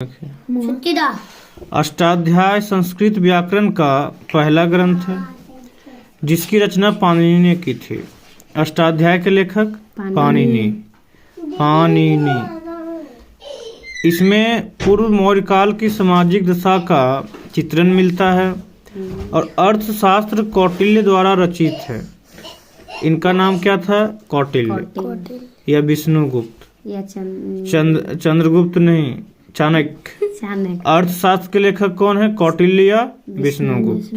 रखिए। अष्टाध्याय संस्कृत व्याकरण का पहला ग्रंथ है जिसकी रचना पाणिनि ने की थी। अष्टाध्याय के लेखक पाणिनि। इसमें पूर्व मौर्यकाल की सामाजिक दशा का चित्रण मिलता है और अर्थशास्त्र कौटिल्य द्वारा रचित है। इनका नाम क्या था? कौटिल्य या विष्णुगुप्त या चंद्रगुप्त नहीं, चाणक्य। अर्थशास्त्र के लेखक कौन है? कौटिल्य या विष्णुगुप्त,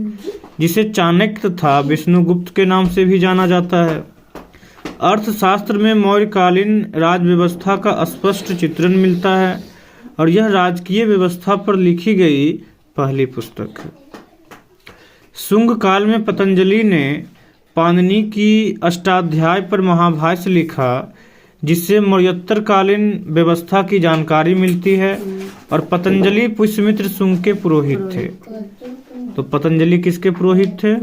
जिसे चाणक्य तथा विष्णुगुप्त के नाम से भी जाना जाता है। अर्थशास्त्र में मौर्यकालीन राज व्यवस्था का स्पष्ट चित्रण मिलता है और यह राजकीय व्यवस्था पर लिखी गई पहली पुस्तक है। शुंग काल में पतंजलि ने पाणिनि की अष्टाध्याय पर महाभाष्य लिखा, जिससे मौर्योत्तर कालीन व्यवस्था की जानकारी मिलती है। और पतंजलि पुष्यमित्र शुंग के पुरोहित थे। तो पतंजलि किसके पुरोहित थे?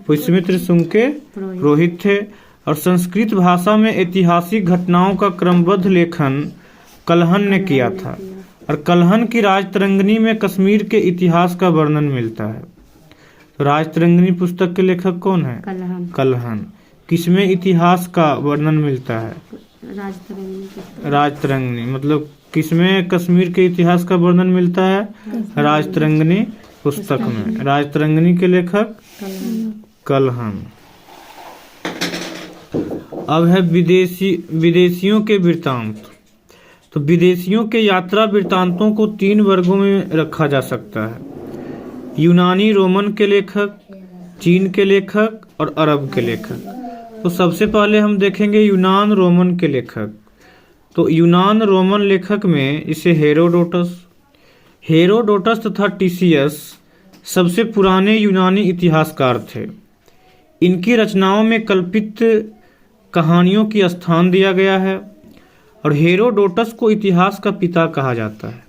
पुष्यमित्र शुंग के पुरोहित थे। और संस्कृत भाषा में ऐतिहासिक घटनाओं का क्रमबद्ध लेखन कलहन ने किया था। और कलहन की राजतरंगिणी में कश्मीर के इतिहास का वर्णन मिलता है। तो राजतरंगिणी पुस्तक के लेखक कौन है? कलहन। किसमें इतिहास का वर्णन मिलता है? राजतरंगिणी। मतलब किसमें कश्मीर के इतिहास का वर्णन मिलता है? राजतरंगिणी पुस्तक में। राजतरंगिणी के लेखक कलहन। अब है विदेशियों के वृत्तांत। तो विदेशियों के यात्रा वृत्तांतों को 3 वर्गों में रखा जा सकता है: यूनानी रोमन के लेखक, चीन के लेखक और अरब के लेखक। तो सबसे पहले हम देखेंगे यूनान रोमन के लेखक। तो यूनान रोमन लेखक में इसे हेरोडोटस तथा टीसीएस सबसे पुराने यूनानी इतिहासकार थे। इनकी रचनाओं में कल्पित कहानियों की स्थान दिया गया है और हेरोडोटस को इतिहास का पिता कहा जाता है।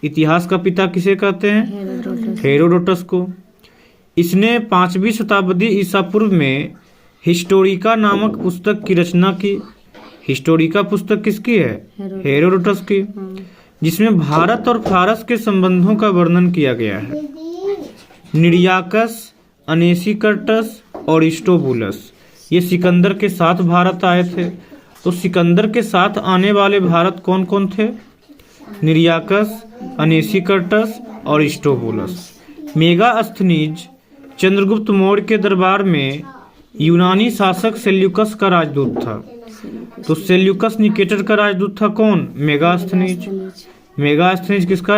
इतिहास का पिता किसे कहते हैं? हेरोडोटस को। इसने 5वीं शताब्दी ईसा पूर्व में हिस्टोरिका नामक पुस्तक की रचना की। हिस्टोरिका पुस्तक किसकी है? हेरोडोटस की, जिसमें भारत और फारस के संबंधों का वर्णन किया गया है। निरियाकस, अनेसिकर्टस और अरिस्टोबुलस ये सिकंदर के साथ भारत आए थे। तो सिकंदर के साथ आने वाले भारत कौन कौन थे? निरियाकस, अनेसिकर्टस और अरिस्टोबुलस। मेगास्थनीज चंद्रगुप्त मौर्य के दरबार में यूनानी शासक सेल्यूकस का राजदूत था। तो सेल्यूकस निकेटर का राजदूत था कौन? मेगास्थनीज। मेगास्थनीज किसका